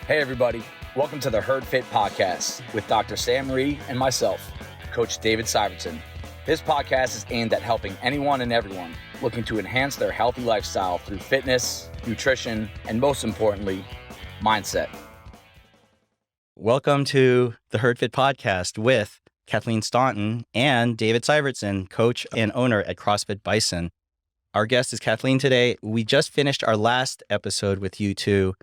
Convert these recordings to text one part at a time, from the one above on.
Hey everybody, welcome to the Herd Fit Podcast with Dr. Sam Rhee and myself, Coach David Syvertsen. This podcast is aimed at helping anyone and everyone looking to enhance their healthy lifestyle through fitness, nutrition, and most importantly, mindset. Welcome to the Herd Fit Podcast with Kathleen Staunton and David Syvertsen, coach and owner at CrossFit Bison. Our guest is Kathleen today. We just finished our last episode with you two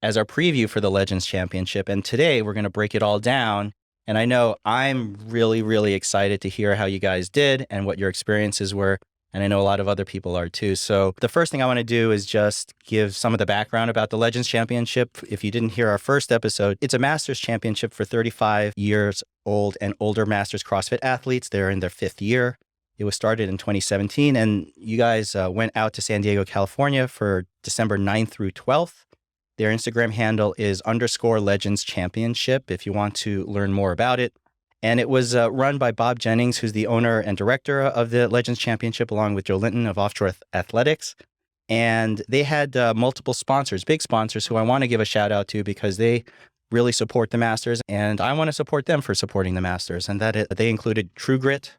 as our preview for the Legends Championship. And today we're going to break it all down. And I know I'm really excited to hear how you guys did and what your experiences were. And I know a lot of other people are too. So the first thing I want to do is just give some of the background about the Legends Championship. If you didn't hear our first episode, it's a Masters Championship for 35 years old and older Masters CrossFit athletes. They're in their 5th year. It was started in 2017. And you guys went out to San Diego, California for December 9th through 12th. Their Instagram handle is _Legends Championship if you want to learn more about it. And it was run by Bob Jennings, who's the owner and director of the Legends Championship, along with Joe Linton of Offshore Athletics. And they had multiple sponsors, big sponsors, who I want to give a shout out to because they really support the Masters. And I want to support them for supporting the Masters. And they included True Grit,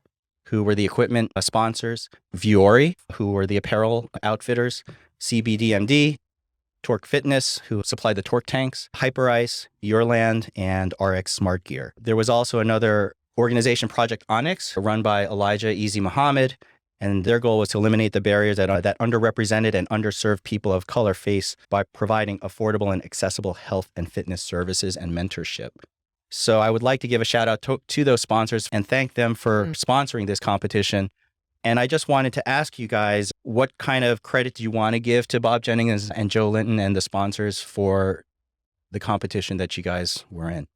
who were the equipment sponsors, Vuori, who were the apparel outfitters, CBDMD, Torque Fitness, who supplied the torque tanks, Hyperice, Yourland, and RX Smart Gear. There was also another organization, Project Onyx, run by Elijah Easy Muhammad, and their goal was to eliminate the barriers that underrepresented and underserved people of color face by providing affordable and accessible health and fitness services and mentorship. So I would like to give a shout out to those sponsors and thank them for sponsoring this competition. And I just wanted to ask you guys, what kind of credit do you want to give to Bob Jennings and Joe Linton and the sponsors for the competition that you guys were in?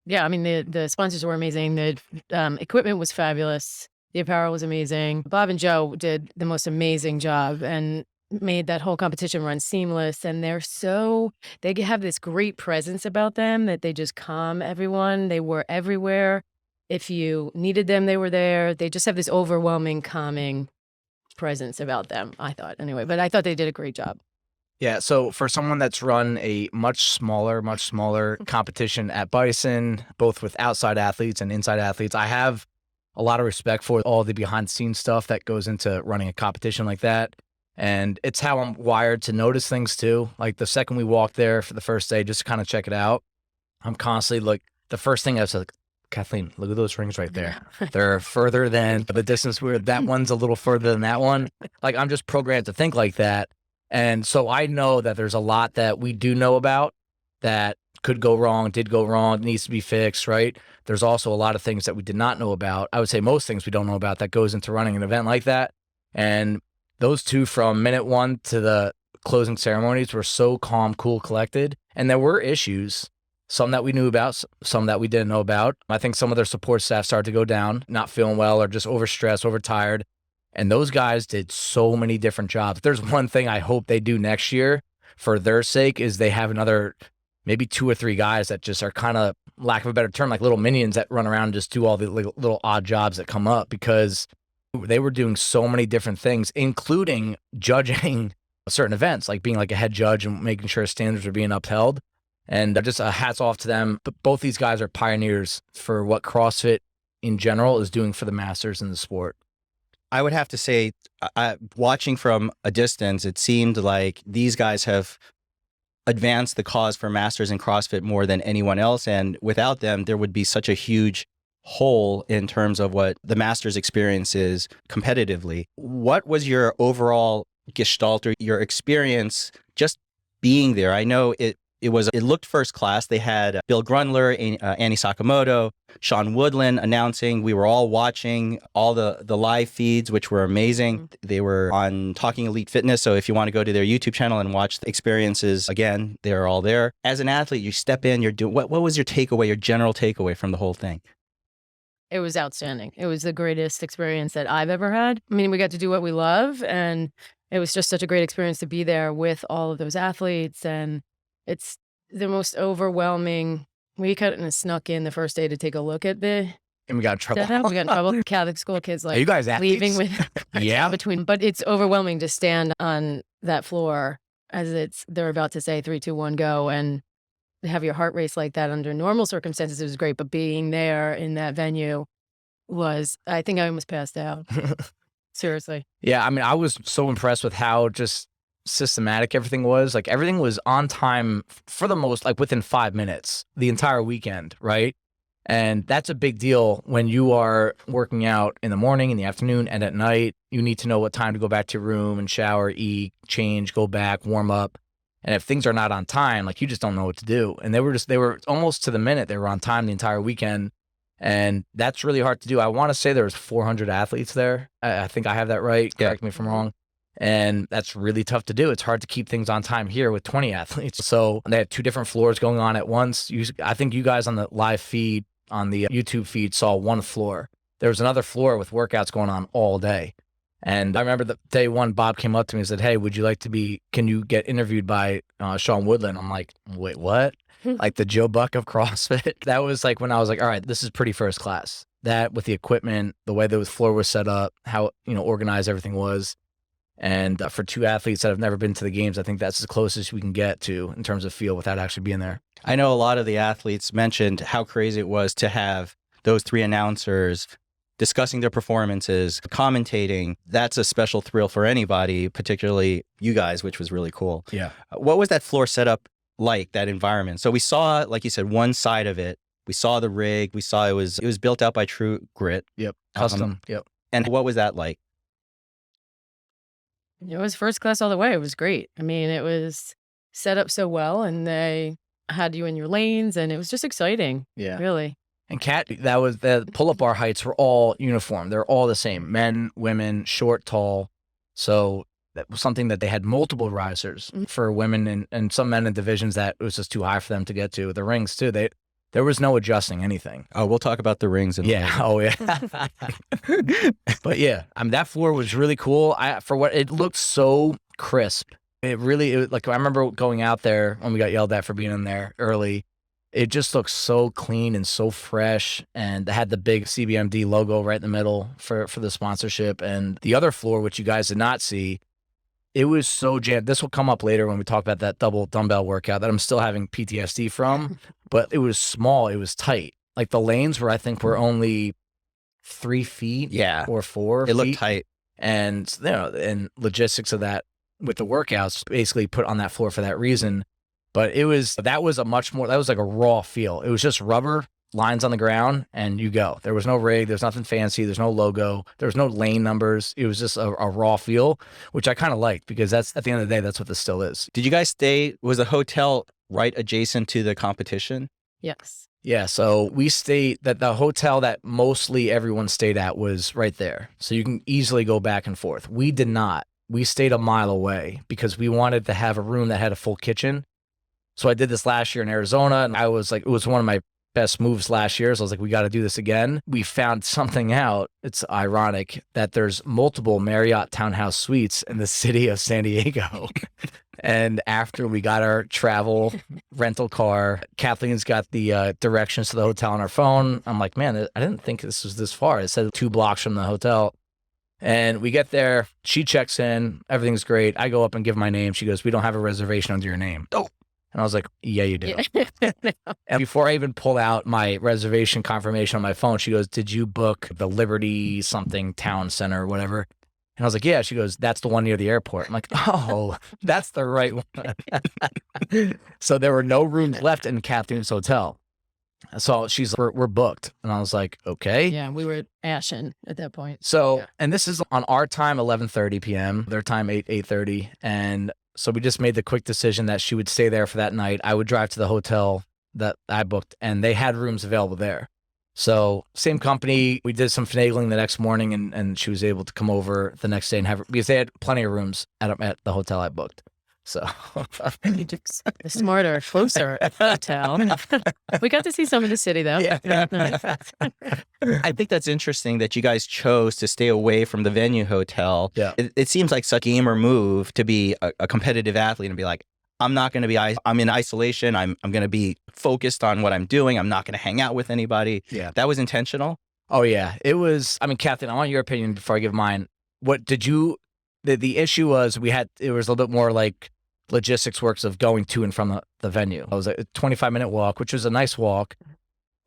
Yeah, I mean, the sponsors were amazing. The equipment was fabulous. The apparel was amazing. Bob and Joe did the most amazing job and made that whole competition run seamless. And they have this great presence about them that they just calm everyone. They were everywhere. If you needed them, they were there. They just have this overwhelming, calming presence about them, I thought, anyway. But I thought they did a great job. Yeah, so for someone that's run a much smaller competition at Bison, both with outside athletes and inside athletes, I have a lot of respect for all the behind-the-scenes stuff that goes into running a competition like that. And it's how I'm wired to notice things too. Like the second we walked there for the first day, just to kind of check it out, I'm constantly like, the first thing I was like, Kathleen, look at those rings right there. They're further than the distance that one's a little further than that one. Like I'm just programmed to think like that. And so I know that there's a lot that we do know about that could go wrong, did go wrong, needs to be fixed, right? There's also a lot of things that we did not know about. I would say most things we don't know about that goes into running an event like that. And those two from minute one to the closing ceremonies were so calm, cool, collected. And there were issues. Some that we knew about, some that we didn't know about. I think some of their support staff started to go down, not feeling well or just overstressed, overtired. And those guys did so many different jobs. There's one thing I hope they do next year for their sake is they have another, maybe 2 or 3 guys that just are kind of, lack of a better term, like little minions that run around and just do all the little odd jobs that come up because they were doing so many different things, including judging certain events, like being like a head judge and making sure standards are being upheld. And just hats off to them. But both these guys are pioneers for what CrossFit in general is doing for the Masters in the sport. I would have to say, watching from a distance, it seemed like these guys have advanced the cause for Masters in CrossFit more than anyone else. And without them, there would be such a huge hole in terms of what the Masters experience is competitively. What was your overall gestalt or your experience just being there? I know it looked first class. They had Bill Grundler, Annie Sakamoto, Sean Woodland announcing. We were all watching all the live feeds, which were amazing. They were on Talking Elite Fitness. So if you want to go to their YouTube channel and watch the experiences, again, they're all there. As an athlete, you step in, you're doing, what was your takeaway, your general takeaway from the whole thing? It was outstanding. It was the greatest experience that I've ever had. I mean, we got to do what we love, and it was just such a great experience to be there with all of those athletes. And it's the most overwhelming. We kind of snuck in the first day to take a look at the And we got in trouble. We got in trouble. Catholic school kids Are you guys athletes? leaving with Yeah. but it's overwhelming to stand on that floor as they're about to say 3, 2, 1, go, and have your heart race like that under normal circumstances, it was great. But being there in that venue was, I think I almost passed out. Seriously. Yeah, I mean, I was so impressed with how just systematic everything was. Like, everything was on time for the most, like within 5 minutes the entire weekend, right? And that's a big deal when you are working out in the morning, in the afternoon, and at night. You need to know what time to go back to your room and shower, eat, change, go back, warm up. And if things are not on time, like, you just don't know what to do. And they were almost to the minute. They were on time the entire weekend. And that's really hard to do. I want to say there was 400 athletes there. I think I have that right. Yeah. Correct me if I'm wrong. And that's really tough to do. It's hard to keep things on time here with 20 athletes. So they had 2 different floors going on at once. I think you guys on the live feed, on the YouTube feed, saw 1 floor. There was another floor with workouts going on all day. And I remember the day one, Bob came up to me and said, "Hey, can you get interviewed by Sean Woodland?" I'm like, "Wait, what?" Like the Joe Buck of CrossFit. That was like when I was like, all right, this is pretty first class. That with the equipment, the way the floor was set up, how, organized everything was. And for 2 athletes that have never been to the games, I think that's as close as we can get to in terms of feel without actually being there. I know a lot of the athletes mentioned how crazy it was to have those 3 announcers discussing their performances, commentating. That's a special thrill for anybody, particularly you guys, which was really cool. Yeah. What was that floor set up like, that environment? So we saw, like you said, one side of it. We saw the rig. We saw it was built out by True Grit. Yep. Custom. Yep. And what was that like? It was first class all the way. It was great. I mean, it was set up so well, and they had you in your lanes, and it was just exciting. Yeah. Really. And Kat, that was the pull-up bar heights were all uniform. They're all the same. Men, women, short, tall. So that was something that they had multiple risers for women and some men in divisions that it was just too high for them to get to. The rings too. There was no adjusting anything. Oh, we'll talk about the rings. Oh yeah. But yeah, I mean, that floor was really cool. It looked so crisp. It like, I remember going out there when we got yelled at for being in there early. It just looked so clean and so fresh, and they had the big CBMD logo right in the middle for the sponsorship. And the other floor, which you guys did not see, it was so jammed. This will come up later when we talk about that double dumbbell workout that I'm still having PTSD from, but it was small. It was tight. Like the lanes were only 3 feet or 4 feet. It looked tight. And, and logistics of that with the workouts basically put on that floor for that reason. But that was like a raw feel. It was just rubber lines on the ground and you go. There was no rig. There's nothing fancy. There's no logo. There was no lane numbers. It was just a raw feel, which I kind of liked because that's, at the end of the day, that's what this still is. Did you guys was the hotel right adjacent to the competition? Yes. Yeah. So we stayed that the hotel that mostly everyone stayed at was right there. So you can easily go back and forth. We did not. We stayed a mile away because we wanted to have a room that had a full kitchen. So I did this last year in Arizona, and I was like, it was one of my best moves last year. So I was like, we got to do this again. We found something out. It's ironic that there's multiple Marriott townhouse suites in the city of San Diego. And after we got our travel rental car, Kathleen's got the directions to the hotel on her phone. I'm like, man, I didn't think this was this far. It said 2 blocks from the hotel. And we get there. She checks in. Everything's great. I go up and give my name. She goes, "We don't have a reservation under your name." Oh. And I was like, "Yeah, you do." Yeah. And before I even pull out my reservation confirmation on my phone, she goes, "Did you book the Liberty something town center or whatever?" And I was like, "Yeah." She goes, "That's the one near the airport." I'm like, "Oh, that's the right one." So there were no rooms left in Kathleen's hotel. So she's like, we're booked. And I was like, okay. Yeah, we were ashen at that point. So, and this is on our time, 11:30 p.m., their time, 8:30. And so we just made the quick decision that she would stay there for that night. I would drive to the hotel that I booked, and they had rooms available there. So same company, we did some finagling the next morning, and she was able to come over the next day and because they had plenty of rooms at the hotel I booked. So the smarter, closer hotel. We got to see some of the city, though. Yeah. I think that's interesting that you guys chose to stay away from the venue hotel. Yeah. It seems like such a gamer move to be a competitive athlete and be like, I'm not going to be, I'm in isolation. I'm going to be focused on what I'm doing. I'm not going to hang out with anybody. Yeah. That was intentional. Oh, yeah. It was, I mean, Kathleen, I want your opinion before I give mine. What did you, the issue was it was a little bit more like logistics works of going to and from the venue. It was a 25-minute walk, which was a nice walk.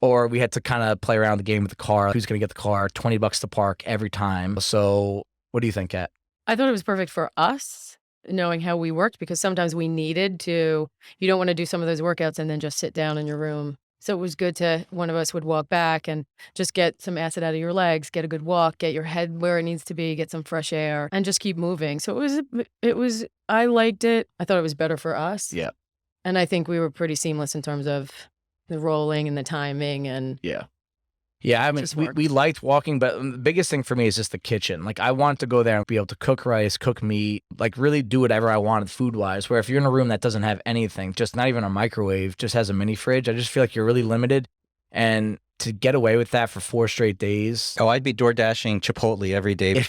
Or we had to kind of play around the game with the car. Who's going to get the car? $20 to park every time. So what do you think, Kat? I thought it was perfect for us, knowing how we worked, because sometimes we needed to, you don't want to do some of those workouts and then just sit down in your room. So it was good to, one of us would walk back and just get some acid out of your legs, get a good walk, get your head where it needs to be, get some fresh air, and just keep moving. So I liked it. I thought it was better for us. Yeah. And I think we were pretty seamless in terms of the rolling and the timing and Yeah, I mean, just we liked walking, but the biggest thing for me is just the kitchen. Like, I want to go there and be able to cook rice, cook meat, like really do whatever I wanted food-wise, where if you're in a room that doesn't have anything, just not even a microwave, just has a mini fridge, I just feel like you're really limited. And to get away with that for 4 straight days. Oh, I'd be door dashing Chipotle every day.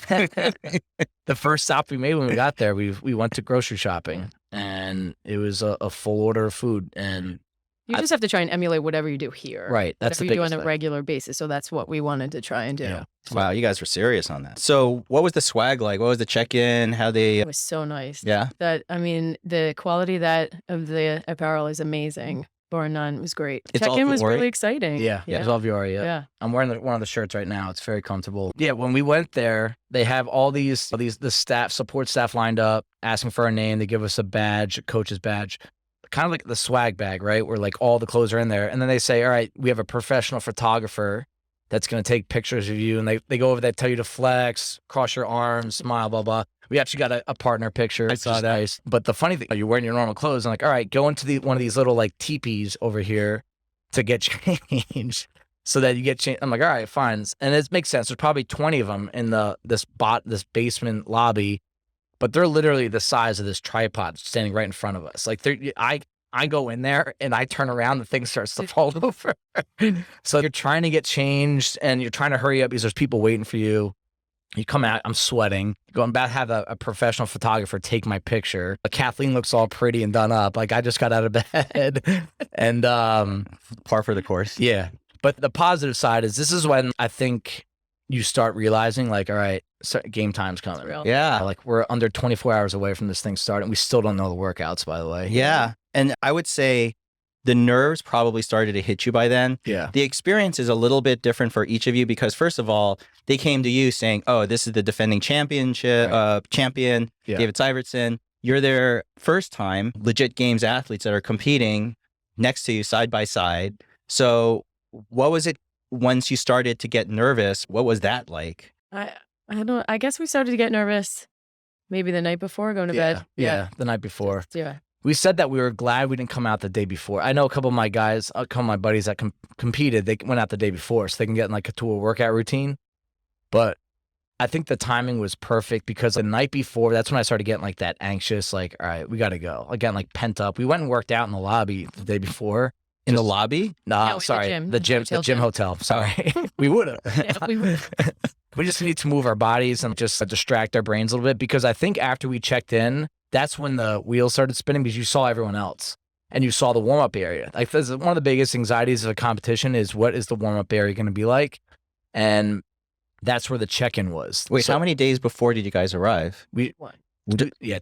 The first stop we made when we got there, we went to grocery shopping, and it was a full order of food. And you just have to try and emulate whatever you do here. Right. That's the whatever you do biggest on a thing. regular basis. So that's what we wanted to try and do. Yeah. Wow, you guys were serious on that. So what was the swag like? What was the check-in? How they... It was so nice. Yeah? The quality of the apparel is amazing. Bar none. It was great. It's all Check-in was Viore? really exciting. Yeah. It was all Viore, yeah. Yeah. I'm wearing one of the shirts right now. It's very comfortable. Yeah, when we went there, they have all the support staff lined up, asking for our name. They give us a badge, a coach's badge, kind of like the swag bag, right? Where like all the clothes are in there. And then they say, all right, we have a professional photographer that's going to take pictures of you. And they go over there, tell you to flex, cross your arms, smile, blah, blah. We actually got a partner picture. I saw that. Nice. But the funny thing, you're wearing your normal clothes. And like, all right, go into one of these little like teepees over here to get changed so that you get changed. I'm like, all right, fine. And it makes sense. There's probably 20 of them in this basement lobby, but they're literally the size of this tripod standing right in front of us. Like, I go in there and I turn around, the thing starts to fall over. So you're trying to get changed and you're trying to hurry up because there's people waiting for you. You come out, I'm sweating. Going back, have a professional photographer take my picture. Kathleen looks all pretty and done up. Like, I just got out of bed. And Par for the course. yeah. But the positive side is this is when I think you start realizing, like, all right, so game time's coming. Real. Yeah. Like, we're under 24 hours away from this thing starting. We still don't know the workouts, by the way. Yeah. And I would say the nerves probably started to hit you by then. Yeah. The experience is a little bit different for each of you because, first of all, they came to you saying, oh, this is the defending champion, Yeah. David Syvertsen. You're their first time legit games athletes that are competing next to you side by side. So what was it once you started to get nervous? What was that like? I don't. I guess we started to get nervous maybe the night before going to bed. Yeah. The night before. Yeah. We said that we were glad we didn't come out the day before. I know a couple of my guys, a couple of my buddies that competed, they went out the day before so they can get like to a workout routine. But I think the timing was perfect because the night before, that's when I started getting like that anxious, like, all right, we got to go. Again, like pent up. We went and worked out in the lobby the day before. In the lobby? No, Sorry. the gym. The gym hotel. Sorry. We would have. Yeah, we would. We just need to move our bodies and just distract our brains a little bit because I think after we checked in, that's when the wheels started spinning because you saw everyone else and you saw the warm-up area. Like, this is one of the biggest anxieties of a competition is what is the warm-up area going to be like? And that's where the check-in was. Wait, how many days before did you guys arrive?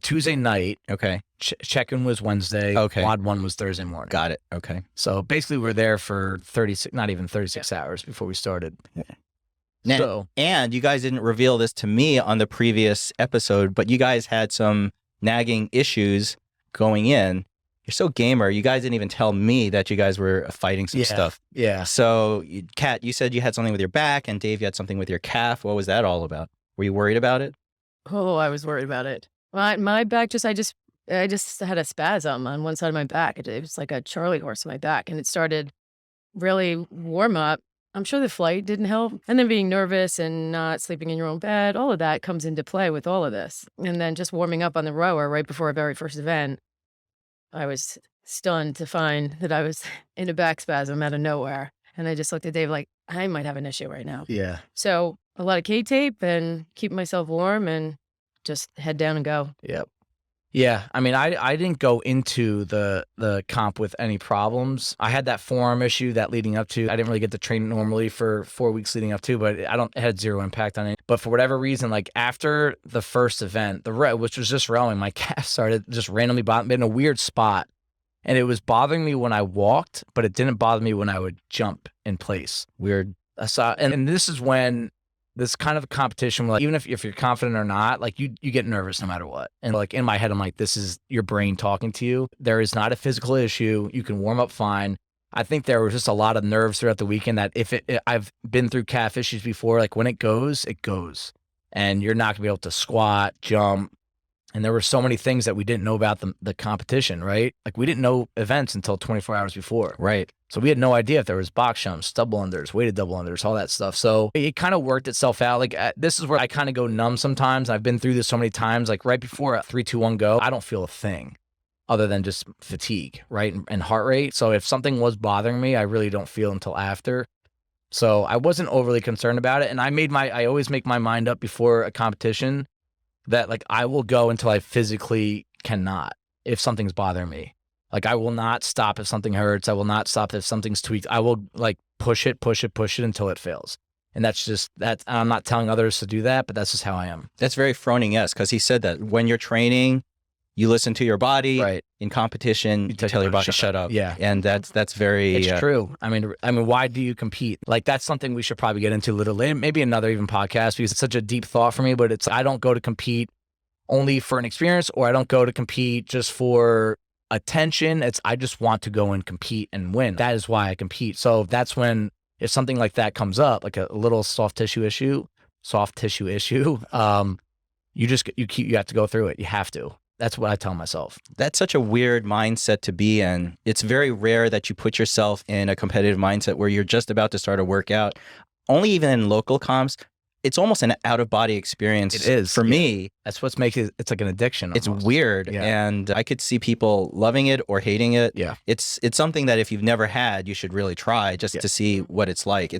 Tuesday night. Okay. Check-in was Wednesday. Okay. Quad 1 was Thursday morning. Got it. Okay. So basically we're there for 36 hours before we started. Now, and you guys didn't reveal this to me on the previous episode, but you guys had some nagging issues going in. You're so gamer. You guys didn't even tell me that you guys were fighting some stuff. Yeah. So, Kat, you said you had something with your back, and Dave, you had something with your calf. What was that all about? Were you worried about it? Oh, I was worried about it. My back I just had a spasm on one side of my back. It was like a Charlie horse on my back, and it started really warm up. I'm sure the flight didn't help. And then being nervous and not sleeping in your own bed, all of that comes into play with all of this. And then just warming up on the rower right before our very first event, I was stunned to find that I was in a back spasm out of nowhere. And I just looked at Dave like, I might have an issue right now. Yeah. So a lot of K-tape and keep myself warm and just head down and go. Yep. Yeah, I mean, I didn't go into the comp with any problems. I had that forearm issue that leading up to. I didn't really get to train normally for 4 weeks leading up to, but it had zero impact on it. But for whatever reason, like after the first event, which was just rowing, my calf started just randomly bothering me in a weird spot. And it was bothering me when I walked, but it didn't bother me when I would jump in place. Weird. And this is when this kind of a competition, like even if you're confident or not, like you get nervous no matter what. And like in my head, I'm like, this is your brain talking to you. There is not a physical issue. You can warm up fine. I think there was just a lot of nerves throughout the weekend that I've been through calf issues before. Like when it goes, and you're not gonna be able to squat, jump. And there were so many things that we didn't know about the competition, right? Like we didn't know events until 24 hours before. Right. So we had no idea if there was box jumps, double unders, weighted double unders, all that stuff. So it kind of worked itself out. Like this is where I kind of go numb sometimes. I've been through this so many times. Like right before a 3, 2, 1 go, I don't feel a thing other than just fatigue, right? And heart rate. So if something was bothering me, I really don't feel until after. So I wasn't overly concerned about it. And I always make my mind up before a competition that like I will go until I physically cannot if something's bothering me. Like I will not stop if something hurts. I will not stop if something's tweaked. I will like push it until it fails. And that's I'm not telling others to do that, but that's just how I am. That's very Froning-esque because he said that when you're training, you listen to your body. Right. In competition, you tell your body to shut up. Yeah. And that's very... It's true. I mean, why do you compete? Like that's something we should probably get into a little later, maybe another even podcast because it's such a deep thought for me, but I don't go to compete only for an experience or I don't go to compete just for attention. I just want to go and compete and win. That is why I compete. So that's when, if something like that comes up, like a little soft tissue issue, you have to go through it. You have to. That's what I tell myself. That's such a weird mindset to be in. It's very rare that you put yourself in a competitive mindset where you're just about to start a workout. Only even in local comps, it's almost an out-of-body experience. It is. For me. That's what's making it, it's like an addiction. It's almost. weird. Yeah. And I could see people loving it or hating it. Yeah. It's something that if you've never had, you should really try just to see what it's like.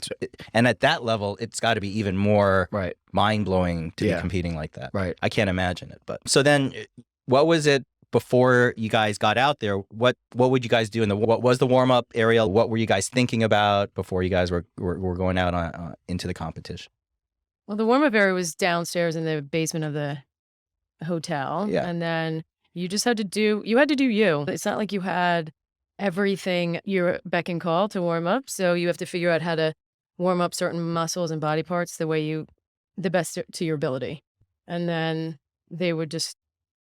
And at that level, it's got to be even more mind-blowing to be competing like that. Right. I can't imagine it. But so then what was it before you guys got out there? What would you guys do what was the warm-up area? What were you guys thinking about before you guys were going out into the competition? Well, the warm-up area was downstairs in the basement of the hotel. Yeah. And then you just had to do you. It's not like you had everything your beck and call to warm up. So you have to figure out how to warm up certain muscles and body parts the best to your ability. And then they would just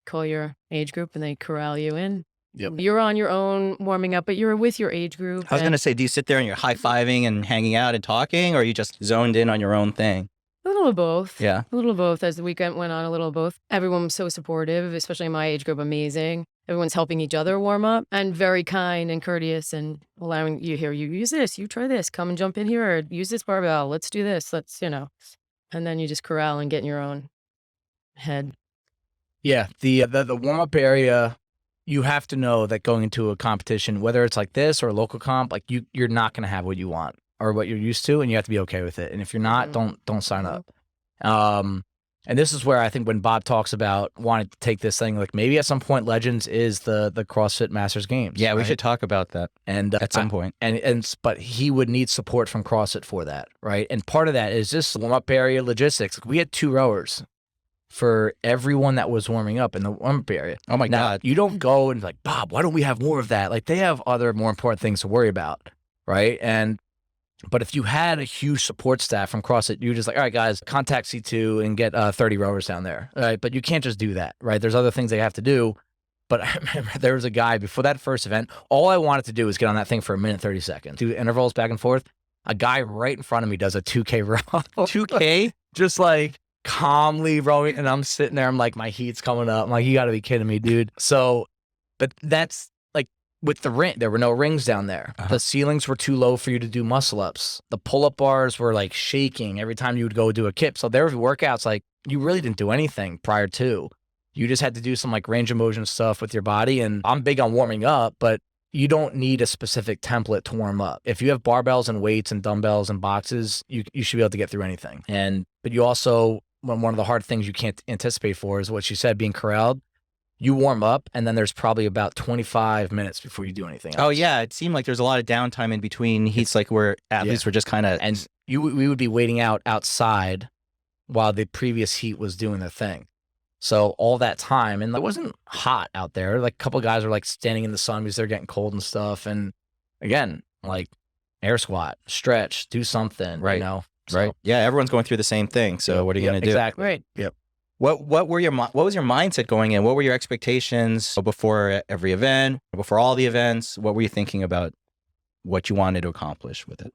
call your age group and they corral you in. Yep. You're on your own warming up, but you're with your age group. I was going to say, do you sit there and you're high-fiving and hanging out and talking, or are you just zoned in on your own thing? A little of both. Yeah. A little of both. As the weekend went on, a little of both. Everyone was so supportive, especially in my age group, amazing. Everyone's helping each other warm up and very kind and courteous and allowing you here, you use this, you try this, come and jump in here, or use this barbell, let's do this, and then you just corral and get in your own head. Yeah. The warm-up area, you have to know that going into a competition, whether it's like this or a local comp, like you're not going to have what you want or what you're used to, and you have to be okay with it. And if you're not, don't sign up. And this is where I think when Bob talks about wanting to take this thing, like maybe at some point Legends is the CrossFit Masters Games. Yeah, we should talk about that at some point. But he would need support from CrossFit for that, right? And part of that is just warm-up area logistics. Like we had 2 rowers for everyone that was warming up in the warm-up area. Oh my God. You don't go and like, Bob, why don't we have more of that? Like they have other more important things to worry about, right? But if you had a huge support staff from CrossFit, you're just like, all right, guys, contact C2 and get 30 rowers down there. All right, but you can't just do that, right? There's other things they have to do. But I remember there was a guy before that first event, all I wanted to do was get on that thing for a minute, 30 seconds, do intervals back and forth. A guy right in front of me does a 2K row. 2K? Just like calmly rowing, and I'm sitting there, I'm like, my heat's coming up. I'm like, you gotta be kidding me, dude. So, but that's like with the ring, there were no rings down there. The ceilings were too low for you to do muscle ups. The pull-up bars were like shaking every time you would go do a kip. So there were workouts like you really didn't do anything prior to. You just had to do some like range of motion stuff with your body. And I'm big on warming up, but you don't need a specific template to warm up. If you have barbells and weights and dumbbells and boxes, you should be able to get through anything. But you also, one of the hard things you can't anticipate for is what you said, being corralled. you warm up, and then there's probably about 25 minutes before you do anything else. Oh yeah, it seemed like there's a lot of downtime in between heats, like where athletes were just kind of. And we would be waiting outside while the previous heat was doing their thing. So all that time, and it wasn't hot out there. Like a couple of guys are like standing in the sun because they're getting cold and stuff. And again, like air squat, stretch, do something, Right. you know? Right. Yeah, everyone's going through the same thing. So what are you going to do? Exactly. Right. Yep. What was your mindset going in? What were your expectations before every event, before all the events? What were you thinking about what you wanted to accomplish with it?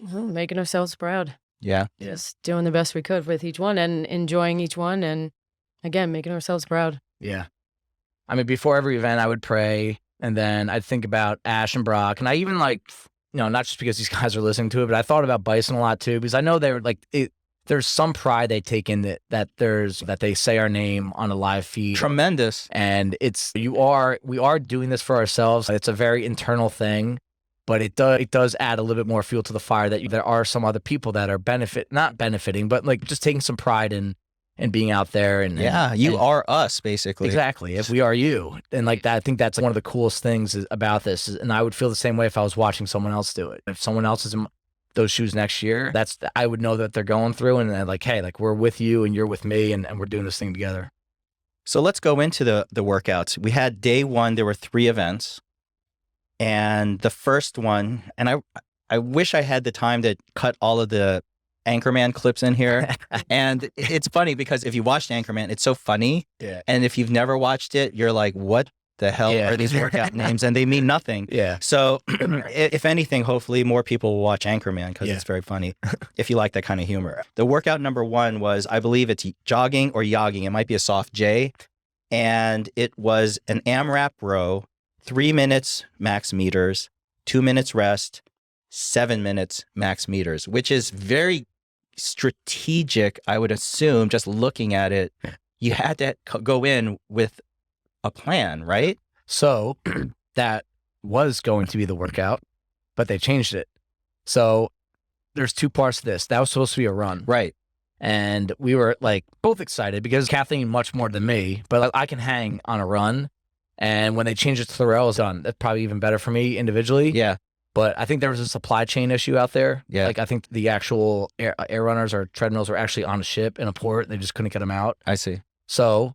Well, making ourselves proud. Yeah. Just doing the best we could with each one and enjoying each one. And again, making ourselves proud. Yeah. I mean, before every event, I would pray, and then I'd think about Ash and Brock. And I even like, you know, not just because these guys are listening to it, but I thought about Bison a lot too, because I know they're like, there's some pride they take in that they say our name on a live feed. Tremendous. And we are doing this for ourselves. It's a very internal thing, but it does add a little bit more fuel to the fire that there are some other people that are not benefiting, but like just taking some pride in being out there. And you are us, basically. Exactly. If we are you. And like that, I think that's one of the coolest things about this. And I would feel the same way if I was watching someone else do it. If someone else is in those shoes next year, I would know that they're going through, and like, hey, like we're with you and you're with me, and we're doing this thing together. So let's go into the workouts. We had day one, there were 3 events. And the first one, and I wish I had the time to cut all of the Anchorman clips in here. And it's funny because if you watched Anchorman, it's so funny. Yeah. And if you've never watched it, you're like, what the hell are these workout names? And they mean nothing. Yeah. So if anything, hopefully more people will watch Anchorman because it's very funny if you like that kind of humor. The workout number 1 was, I believe it's jogging or yogging. It might be a soft J. And it was an AMRAP row, 3 minutes max meters, 2 minutes rest, 7 minutes max meters, which is very strategic, I would assume, just looking at it. You had to go in with a plan, right? So that was going to be the workout, but they changed it. So there's 2 parts to this. That was supposed to be a run. Right. And we were like both excited because Kathleen much more than me, but like, I can hang on a run. And when they changed it to the rail, it was done. That's probably even better for me individually. Yeah. But I think there was a supply chain issue out there. Yeah. Like I think the actual air runners or treadmills were actually on a ship in a port. And they just couldn't get them out. I see. So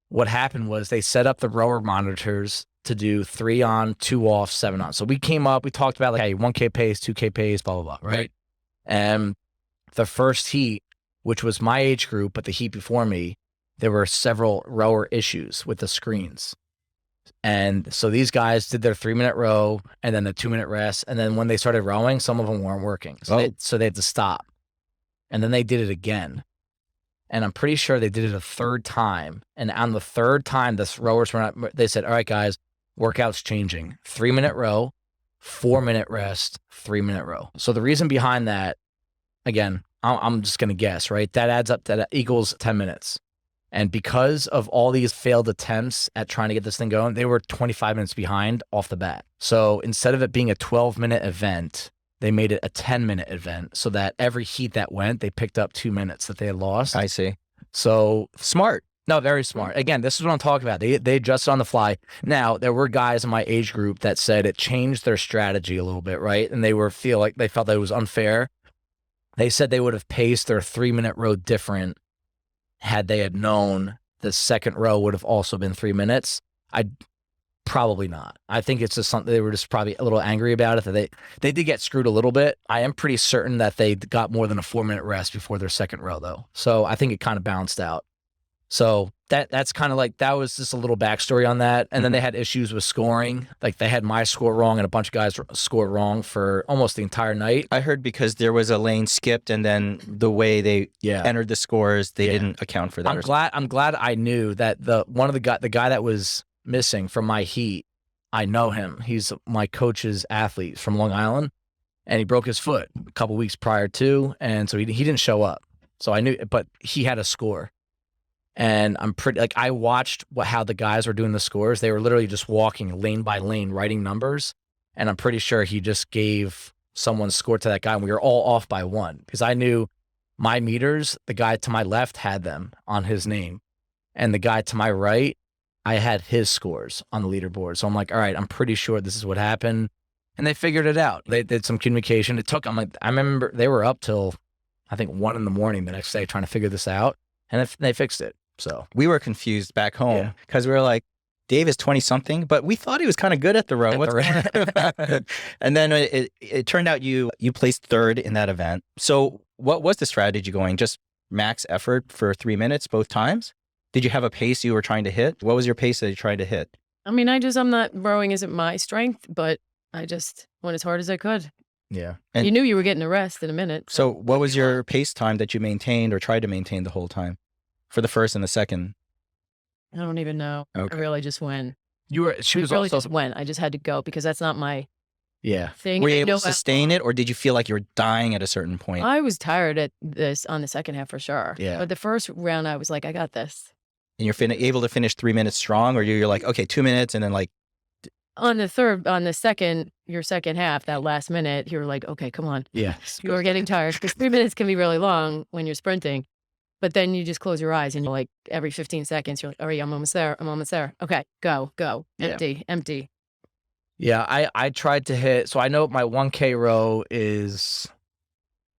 what happened was they set up the rower monitors to do 3 on, 2 off, 7 on. So we came up, we talked about like, hey, 1K pace, 2K pace, blah, blah, blah, right? And the first heat, which was my age group, but the heat before me, there were several rower issues with the screens. And so these guys did their 3-minute row and then the 2-minute rest. And then when they started rowing, some of them weren't working. So they had to stop. And then they did it again. And I'm pretty sure they did it a 3rd time. And on the 3rd time, the rowers were not, they said, all right, guys, workout's changing. 3-minute row, 4-minute rest, 3-minute row. So the reason behind that, again, I'm just going to guess, right? That adds up to that equals 10 minutes. And because of all these failed attempts at trying to get this thing going, they were 25 minutes behind off the bat. So instead of it being a 12-minute event, they made it a 10-minute event so that every heat that went, they picked up 2 minutes that they had lost. I see. So smart. No, very smart. Again, this is what I'm talking about. They adjusted on the fly. Now, there were guys in my age group that said it changed their strategy a little bit, right? And they felt that it was unfair. They said they would have paced their 3-minute row different had they had known the second row would have also been 3 minutes. Probably not. I think it's just something they were just probably a little angry about it. That they did get screwed a little bit. I am pretty certain that they got more than a 4-minute rest before their second row, though. So I think it kind of balanced out. So that's kind of like, that was just a little backstory on that. And then they had issues with scoring. Like they had my score wrong and a bunch of guys scored wrong for almost the entire night. I heard because there was a lane skipped and then the way they entered the scores, they didn't account for that. I'm glad I knew that the guy that was missing from my heat, I know him. He's my coach's athlete from Long Island, and he broke his foot a couple weeks prior to, and so he didn't show up. So I knew, but he had a score. And I'm pretty, like, I watched how the guys were doing the scores. They were literally just walking lane by lane, writing numbers. And I'm pretty sure he just gave someone's score to that guy. And we were all off by 1 because I knew my meters, the guy to my left had them on his name. And the guy to my right, I had his scores on the leaderboard. So I'm like, all right, I'm pretty sure this is what happened. And they figured it out. They did some communication. It took, I remember they were up till, I think 1 a.m. the next day trying to figure this out. And they fixed it. So we were confused back home because we were like, Dave is 20 something, but we thought he was kind of good at the row. And then it turned out you placed third in that event. So what was the strategy going? Just max effort for 3 minutes both times? Did you have a pace you were trying to hit? What was your pace that you tried to hit? I mean, rowing isn't my strength, but I just went as hard as I could. Yeah. And you knew you were getting a rest in a minute. So what was your pace time that you maintained or tried to maintain the whole time for the first and the second? I don't even know. Okay. I really just went. She was really also just went. I just had to go because that's not my thing. Were you able to sustain it, or did you feel like you were dying at a certain point? I was tired at this on the second half for sure. Yeah. But the first round, I was like, I got this. And you're able to finish 3 minutes strong, or you're like, okay, 2 minutes, and then like your second half, that last minute, you were like, okay, come on. Yeah. You were getting tired because 3 minutes can be really long when you're sprinting. But then you just close your eyes and you're like, every 15 seconds, you're like, all right, I'm almost there. Okay, go. Empty. Yeah, I tried to hit. So I know my 1K row is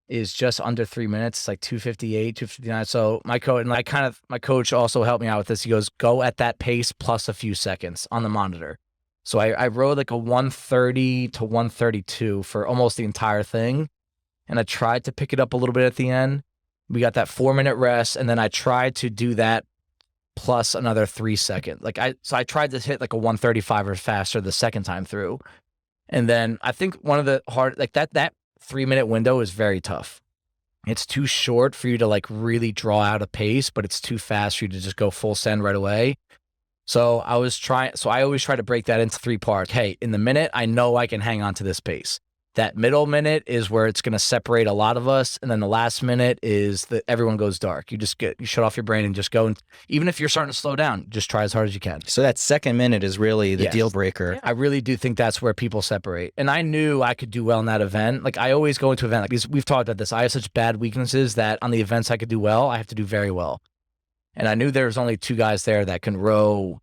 just under 3 minutes. It's like 2:58, 2:59. So my coach also helped me out with this. He goes, go at that pace plus a few seconds on the monitor. So I rode like a 1:30 to 1:32 for almost the entire thing. And I tried to pick it up a little bit at the end. We got that 4-minute rest, and then I tried to do that plus another 3 seconds. So I tried to hit like a 1:35 or faster the second time through. And then I think one of the that 3-minute window is very tough. It's too short for you to like really draw out a pace, but it's too fast for you to just go full send right away. So I always try to break that into 3 parts. Hey, in the minute, I know I can hang on to this pace. That middle minute is where it's going to separate a lot of us. And then the last minute is that everyone goes dark. You shut off your brain and just go. And even if you're starting to slow down, just try as hard as you can. So that second minute is really the deal breaker. Yeah. I really do think that's where people separate. And I knew I could do well in that event. Like I always go into an event, like we've talked about this. I have such bad weaknesses that on the events I could do well, I have to do very well. And I knew there was only 2 guys there that can row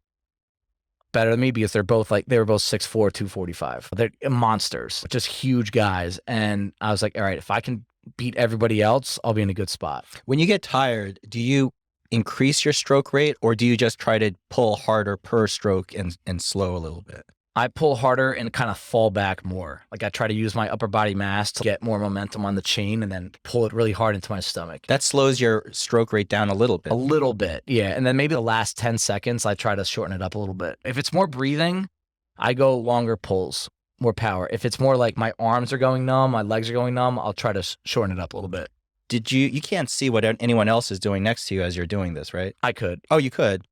better than me because they were both 6'4", 245. They're monsters, just huge guys. And I was like, all right, if I can beat everybody else, I'll be in a good spot. When you get tired, do you increase your stroke rate, or do you just try to pull harder per stroke and slow a little bit? I pull harder and kind of fall back more. Like I try to use my upper body mass to get more momentum on the chain and then pull it really hard into my stomach. That slows your stroke rate down a little bit. A little bit, yeah. And then maybe the last 10 seconds, I try to shorten it up a little bit. If it's more breathing, I go longer pulls, more power. If it's more like my arms are going numb, my legs are going numb, I'll try to shorten it up a little bit. You can't see what anyone else is doing next to you as you're doing this, right? I could. Oh, you could.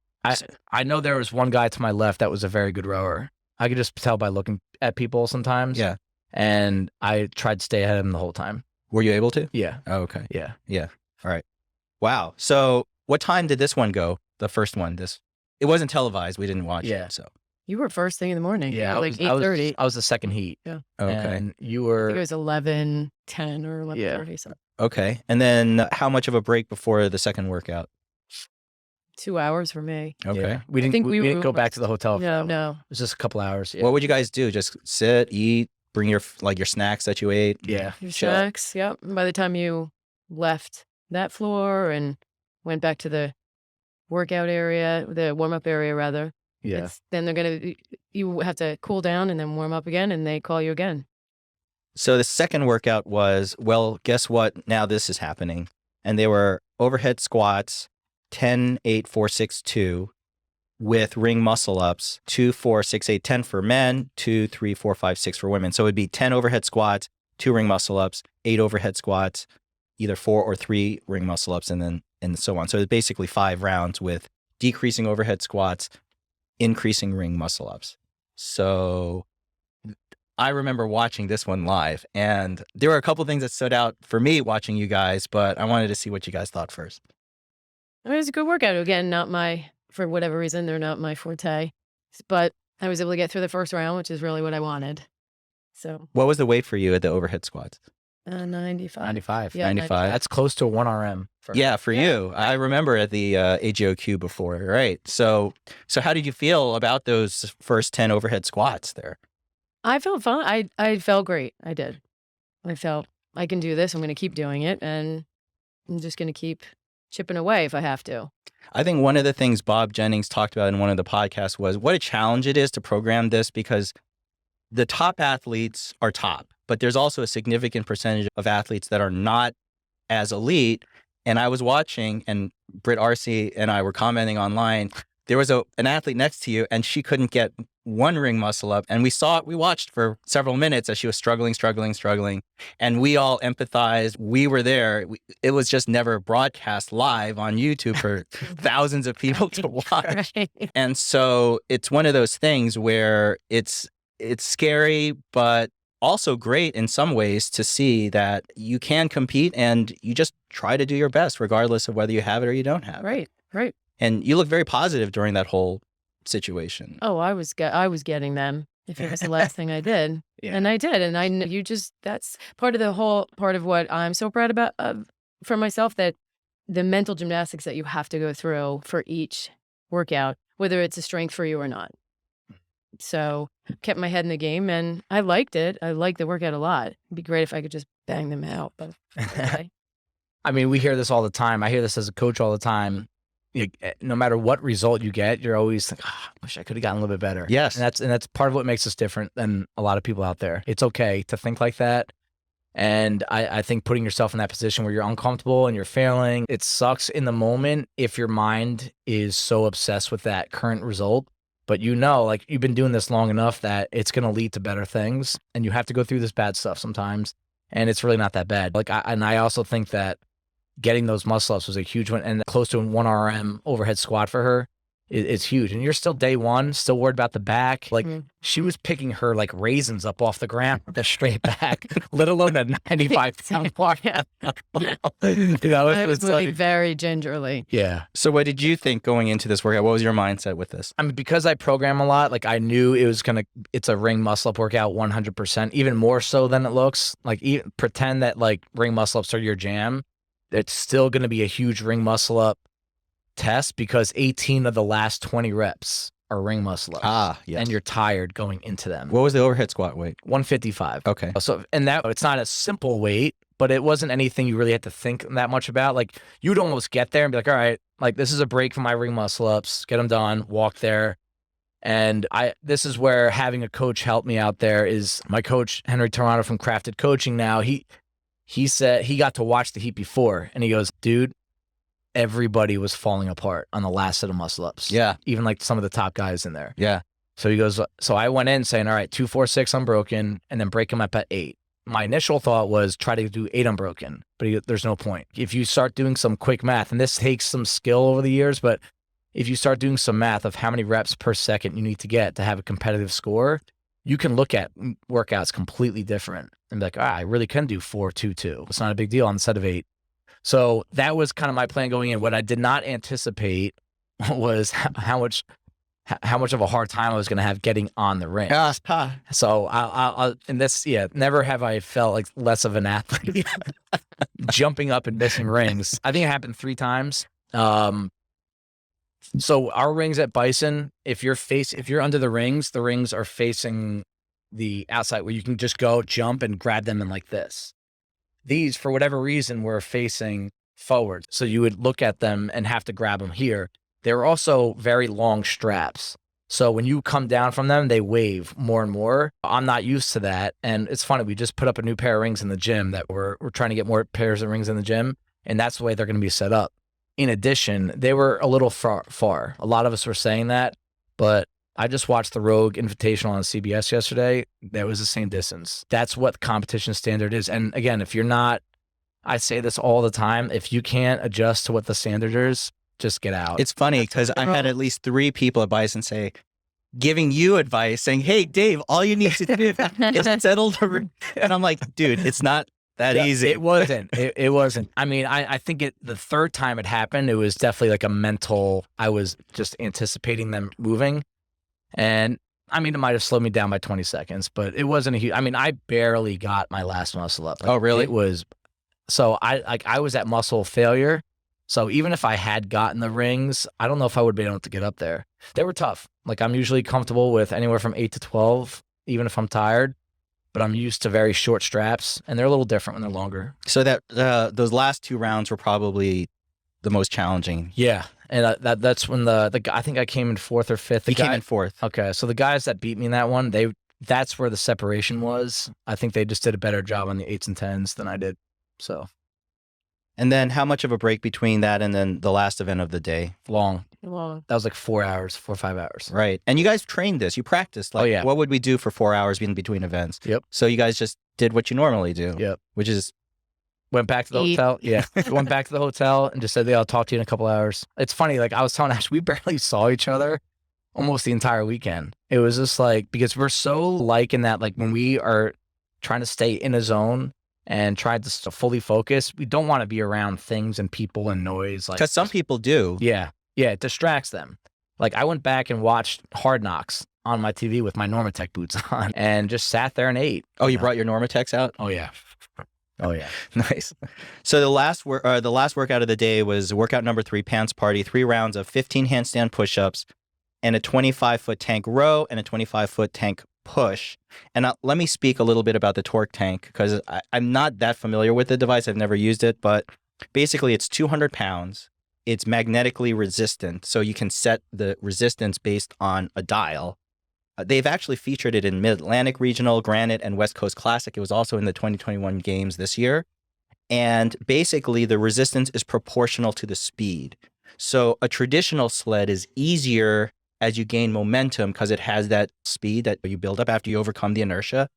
I know there was one guy to my left that was a very good rower. I could just tell by looking at people sometimes. Yeah. And I tried to stay ahead of him the whole time. Were you able to? Yeah. Oh, okay. Yeah. Yeah. All right. Wow. So what time did this one go? The first one? It wasn't televised. We didn't watch it. So You were first thing in the morning. Yeah. Like 8:30. I was the second heat. Yeah. okay. And you I were. think it was 11:10 or 11:30. So Okay. And then how much of a break before the second workout? 2 hours for me. Okay. Yeah. We didn't go back to the hotel. No. It was just a couple hours. Yeah. What would you guys do? Just sit, eat, bring your snacks that you ate? Yeah. Your Chill. snacks. Yep. And by the time you left that floor and went back to the workout area, the warm up area rather. Yeah. Then you have to cool down and then warm up again, and they call you again. So the second workout was, well, guess what? Now this is happening. And they were overhead squats, 10, 8, 4, 6, 2, with ring muscle ups, 2, 4, 6, 8, 10 for men, 2, 3, 4, 5, 6 for women. So it would be 10 overhead squats, 2 ring muscle ups, 8 overhead squats, either 4 or 3 ring muscle ups, and so on. So it's basically 5 rounds with decreasing overhead squats, increasing ring muscle ups. So I remember watching this one live, and there were a couple things that stood out for me watching you guys, but I wanted to see what you guys thought first. It was a good workout. Again, for whatever reason, they're not my forte. But I was able to get through the first round, which is really what I wanted. So What was the weight for you at the overhead squats? 95. 95. Yeah, 95. That's close to a 1 RM. For you. I remember at the AGOQ before, right? So how did you feel about those first 10 overhead squats there? I felt fine. I felt great. I did. I felt I can do this. I'm going to keep doing it, and I'm just going to keep chipping away if I have to. I think one of the things Bob Jennings talked about in one of the podcasts was what a challenge it is to program this, because the top athletes are top, but there's also a significant percentage of athletes that are not as elite. And I was watching, and Britt Arcee and I were commenting online. There was an athlete next to you, and she couldn't get one ring muscle up. And we watched for several minutes as she was struggling. And we all empathized. We were there. It was just never broadcast live on YouTube for thousands of people to watch. Right. And so it's one of those things where it's scary, but also great in some ways to see that you can compete and you just try to do your best regardless of whether you have it or you don't have it. Right. And you look very positive during that whole situation. Oh, I was getting them if it was the last thing I did. Yeah. And I did. And that's part of what I'm so proud about for myself, that the mental gymnastics that you have to go through for each workout, whether it's a strength for you or not. So kept my head in the game, and I liked it. I liked the workout a lot. It'd be great if I could just bang them out. But okay. I mean, we hear this all the time. I hear this as a coach all the time. No matter what result you get, you're always like, I wish I could have gotten a little bit better. Yes. And that's part of what makes us different than a lot of people out there. It's okay to think like that. And I think putting yourself in that position where you're uncomfortable and you're failing, it sucks in the moment if your mind is so obsessed with that current result. But like you've been doing this long enough that it's going to lead to better things, and you have to go through this bad stuff sometimes, and it's really not that bad. I also think that getting those muscle ups was a huge one, and close to a 1 RM overhead squat for her is huge. And you're still day one, still worried about the back. Like she was picking her like raisins up off the ground with a straight back, let alone a 95-pound bar. I was moving very gingerly. Yeah. So what did you think going into this workout? What was your mindset with this? I mean, because I program a lot, like I knew it's a ring muscle up workout 100%, even more so than it looks. Like pretend that like ring muscle ups are your jam. It's still going to be a huge ring muscle up test, because 18 of the last 20 reps are ring muscle ups. Yes. And you're tired going into them. What was the overhead squat weight? 155. Okay. So, and that it's not a simple weight, but it wasn't anything you really had to think that much about. Like you'd almost get there and be like, all right, like this is a break from my ring muscle ups, get them done, walk there. And this is where having a coach help me out there is my coach, Henry Toronto from Crafted Coaching now. He said he got to watch the heat before, and he goes, dude, everybody was falling apart on the last set of muscle ups. Yeah. Even like some of the top guys in there. Yeah. So he goes, so I went in saying, all right, 2, 4, 6 unbroken, and then break them up at 8. My initial thought was try to do 8 unbroken, but there's no point. If you start doing some quick math, and this takes some skill over the years, but if you start doing some math of how many reps per second you need to get to have a competitive score, you can look at workouts completely different and be like, I really can do 4, 2, 2. It's not a big deal on the set of 8. So that was kind of my plan going in. What I did not anticipate was how much of a hard time I was going to have getting on the ring. So I'll and this, never have I felt like less of an athlete jumping up and missing rings. I think it happened 3 times. So our rings at Bison, if you're under the rings are facing the outside where you can just go jump and grab them in like this. These, for whatever reason, were facing forward. So you would look at them and have to grab them here. They were also very long straps. So when you come down from them, they wave more and more. I'm not used to that. And it's funny, we just put up a new pair of rings in the gym that we're trying to get more pairs of rings in the gym. And that's the way they're going to be set up. In addition, they were a little far. A lot of us were saying that, but I just watched the Rogue Invitational on CBS yesterday. That was the same distance. That's what competition standard is. And again, if you're not, I say this all the time, if you can't adjust to what the standard is, just get out. It's funny because I've had at least 3 people at Bison say, giving you advice, saying, hey, Dave, all you need to do is settle the ring. And I'm like, dude, it's not that easy. It wasn't. It wasn't. I mean, I think the 3rd time it happened, it was definitely like a mental, I was just anticipating them moving. And I mean, it might have slowed me down by 20 seconds, but it wasn't a huge, I mean, I barely got my last muscle up. Like, Oh, really? It was, so I was at muscle failure. So even if I had gotten the rings, I don't know if I would be able to get up there. They were tough. Like, I'm usually comfortable with anywhere from 8 to 12, even if I'm tired, but I'm used to very short straps, and they're a little different when they're longer. So that those last 2 rounds were probably the most challenging. Yeah. And that's when the I think I came in 4th or 5th. He came in 4th. Okay. So the guys that beat me in that one, that's where the separation was. I think they just did a better job on the 8s and 10s than I did. So. And then how much of a break between that and then the last event of the day? Long. Long. That was like 4 hours, 4 or 5 hours. Right. And you guys trained this. You practiced. Like, Oh, yeah. What would we do for 4 hours in between events? Yep. So you guys just did what you normally do. Yep. Which is Went back to the Eat. hotel. Yeah. Went back to the hotel and just said, yeah, I'll talk to you in a couple hours. It's funny. Like, I was telling Ash, we barely saw each other almost the entire weekend. It was just like, because we're so like in that, like when we are trying to stay in a zone and try to fully focus, we don't want to be around things and people and noise. Like, because some people do. yeah, it distracts them. Like, I went back and watched Hard Knocks on my TV with my Normatec boots on and just sat there and ate. Oh, you brought your Normatex out? Oh, yeah. Oh, yeah. Nice. So the last workout of the day was workout number 3, pants party, 3 rounds of 15 handstand push-ups and a 25-foot tank row and a 25-foot tank push. And let me speak a little bit about the torque tank because I'm not that familiar with the device. I've never used it, but basically it's 200 pounds. It's magnetically resistant, so you can set the resistance based on a dial. They've actually featured it in Mid-Atlantic Regional, Granite, and West Coast Classic. It was also in the 2021 games this year. And basically, the resistance is proportional to the speed. So a traditional sled is easier as you gain momentum because it has that speed that you build up after you overcome the inertia.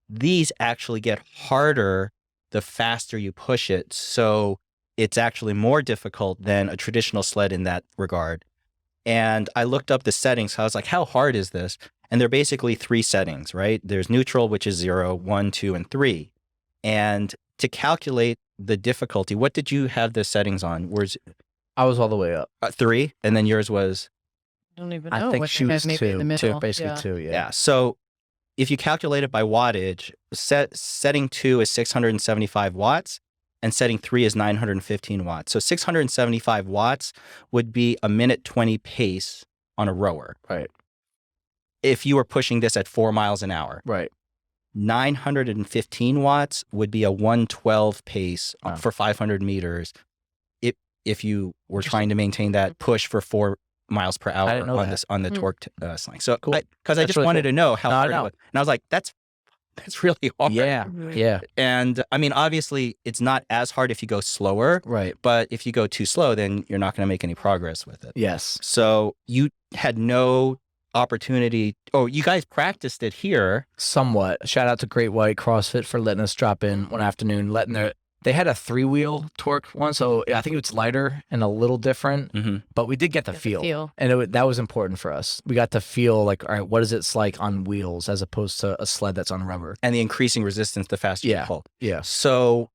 These actually get harder the faster you push it. So it's actually more difficult than a traditional sled in that regard. And I looked up the settings. So I was like, how hard is this? And they're basically 3 settings, right? There's neutral, which is 0, 1, 2, and 3. And to calculate the difficulty, what did you have the settings on? I was all the way up. 3, and then yours was? I don't even know. I think what she they was had maybe in the 2. middle. Basically Yeah. 2, yeah. Yeah. So if you calculate it by wattage, setting 2 is 675 watts, and setting 3 is 915 watts. So 675 watts would be a minute 20 pace on a rower. Right. If you were pushing this at 4 miles an hour. Right. 915 watts would be a 112 pace Wow. for 500 meters if you were trying to maintain that push for 4 miles per hour didn't know on that. this on the torque sling. So Cool. because I That's just really wanted cool. to know how No, I hard it know. was. And I was like, that's really hard. Yeah. Mhm. Yeah. And I mean, obviously it's not as hard if you go slower, Right. but if you go too slow, then you're not going to make any progress with it. Yes. So you had no opportunity. Oh, you guys practiced it here. Somewhat. Shout out to Great White CrossFit for letting us drop in one afternoon, they had a 3-wheel torque one, so I think it's lighter and a little different, Mm-hmm. but we did get the Get the feel. feel. And that was important for us. We got to feel like, all right, what is it like on wheels as opposed to a sled that's on rubber? And the increasing resistance the faster Yeah. you pull. Yeah. So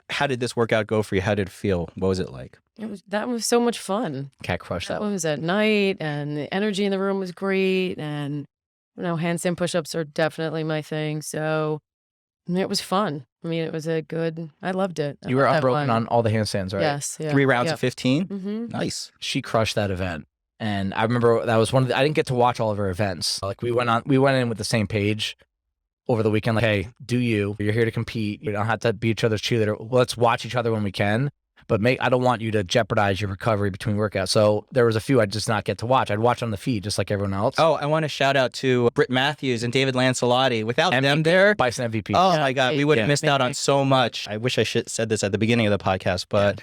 how did this workout go for you? How did it feel? What was it like? That was so much fun. Cat crushed that That one. was at night, and the energy in the room was great. And handstand push-ups are definitely my thing. So it was fun. I mean, it was I loved it. You were unbroken on all the handstands, right? Yes. Yeah. 3 rounds of 15? Mm-hmm. Nice. She crushed that event. And I remember that was I didn't get to watch all of her events. Like we went in with the same page over the weekend. Like, hey, you're here to compete. You don't have to be each other's cheerleader. Let's watch each other when we can. But I don't want you to jeopardize your recovery between workouts. So there was a few I'd just not get to watch. I'd watch on the feed just like everyone else. Oh, I want to shout out to Britt Matthews and David Lancelotti. Without them there, Bison MVP. oh Yeah, my God, we would have yeah. missed out on so much. I wish I said this at the beginning of the podcast, but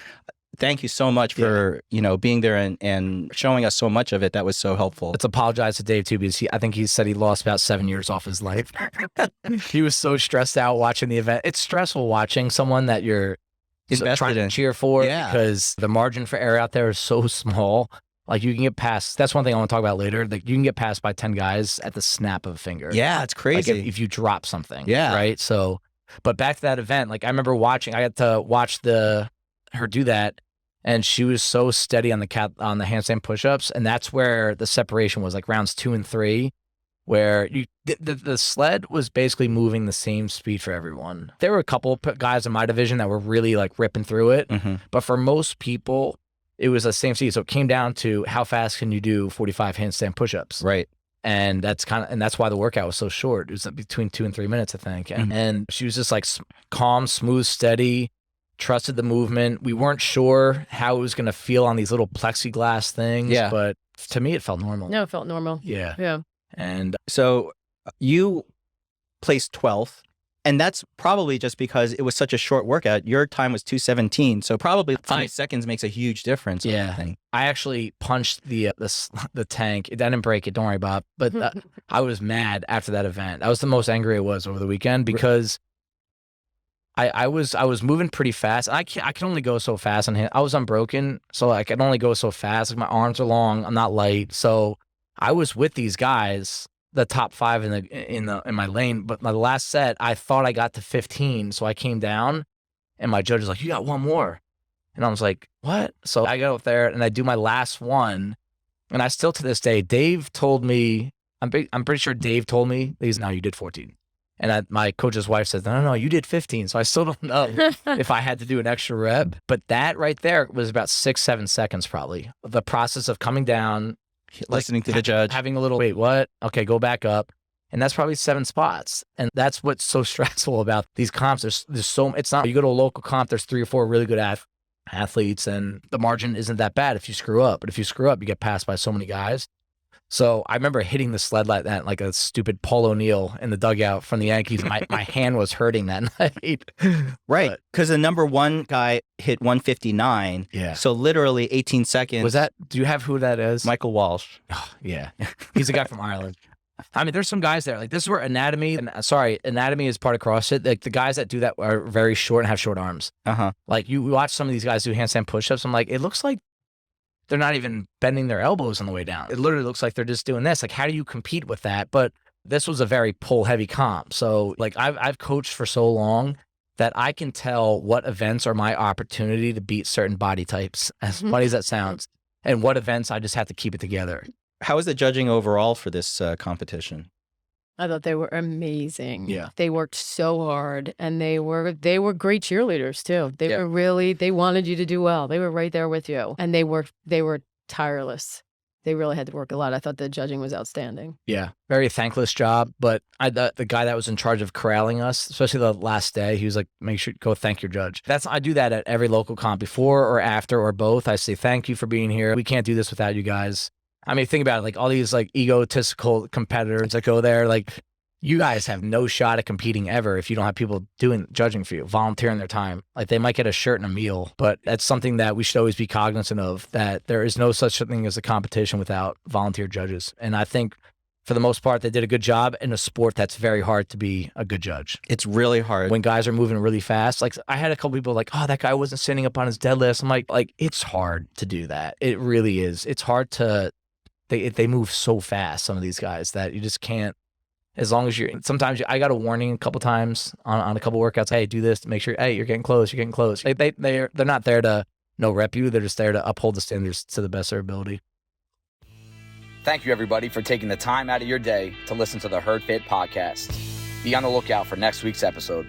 thank you so much for being there and showing us so much of it. That was so helpful. Let's apologize to Dave too, because I think he said he lost about 7 years off his life. He was so stressed out watching the event. It's stressful watching someone that you're Invested trying to in. cheer for, Yeah. because the margin for error out there is so small. Like you can get past. That's one thing I want to talk about later. Like you can get passed by 10 guys at the snap of a finger. Yeah, it's Like crazy. if you drop something. Yeah. Right. So, but back to that event. Like I remember watching. I got to watch her do that, and she was so steady on the handstand push-ups, and that's where the separation was. Like rounds 2 and 3. where the sled was basically moving the same speed for everyone. There were a couple guys in my division that were really like ripping through it, but for most people, it was the same speed. So it came down to how fast can you do 45 handstand push-ups. Right. And that's why the workout was so short. It was between 2 and 3 minutes, I think. And she was just like calm, smooth, steady, trusted the movement. We weren't sure how it was going to feel on these little plexiglass things, but to me, it felt normal. No, it felt normal. Yeah. Yeah. And so you placed 12th, and that's probably just because it was such a short workout. Your time was 2:17, so probably 5 seconds makes a huge difference. Yeah. I actually punched the tank. It didn't break it, don't worry about it. But I was mad after that event. That was the most angry I was over the weekend because I was moving pretty fast. I can only go so fast on hand. I was unbroken, so I could only go so fast. Like my arms are long. I'm not light, so I was with these guys, the top 5 in my lane. But my last set, I thought I got to 15, so I came down, and my judge was like, "You got one more," and I was like, "What?" So I go up there and I do my last one, and I still to this day, Dave told me, I'm pretty sure Dave told me, "No, you did 14." And my coach's wife says, no, you did 15. So I still don't know if I had to do an extra rep. But that right there was about 6-7 seconds probably. The process of coming down, listening to the judge, having a little, wait, what? Okay, go back up. And that's probably 7 spots. And that's what's so stressful about these comps. There's so, it's not, you go to a local comp, there's 3 or 4 really good athletes, and the margin isn't that bad if you screw up. But if you screw up, you get passed by so many guys. So I remember hitting the sled like that, like a stupid Paul O'Neill in the dugout from the Yankees. My hand was hurting that night. Right. Because the number 1 guy hit 159. Yeah. So literally 18 seconds. Was that, do you have who that is? Michael Walsh. Oh, yeah. He's a guy from Ireland. I mean, there's some guys there. Like this is where anatomy is part of CrossFit. Like the guys that do that are very short and have short arms. Like you watch some of these guys do handstand push-ups. I'm like, it looks like they're not even bending their elbows on the way down. It literally looks like they're just doing this. Like, how do you compete with that? But this was a very pull-heavy comp. So, like, I've coached for so long that I can tell what events are my opportunity to beat certain body types, as funny as that sounds, and what events I just have to keep it together. How was the judging overall for this competition? I thought they were amazing. Yeah. They worked so hard, and they were great cheerleaders too. They were really, they wanted you to do well. They were right there with you, and they were tireless. They really had to work a lot. I thought the judging was outstanding. Yeah. Very thankless job, but the guy that was in charge of corralling us, especially the last day, he was like, make sure go thank your judge. I do that at every local comp before or after or both. I say, thank you for being here. We can't do this without you guys. I mean, think about it, like all these like egotistical competitors that go there, like you guys have no shot at competing ever if you don't have people judging for you, volunteering their time. Like they might get a shirt and a meal, but that's something that we should always be cognizant of, that there is no such thing as a competition without volunteer judges. And I think for the most part, they did a good job in a sport that's very hard to be a good judge. It's really hard. When guys are moving really fast, like I had a couple people like, oh, that guy wasn't standing up on his deadlift. I'm like, it's hard to do that. It really is. It's hard to, they move so fast, some of these guys, that you just can't, as long as I got a warning a couple times on a couple workouts. Hey, do this to make sure, hey, you're getting close. They're not there to no rep you. They're just there to uphold the standards to the best of their ability. Thank you, everybody, for taking the time out of your day to listen to the Herd Fit podcast. Be on the lookout for next week's episode.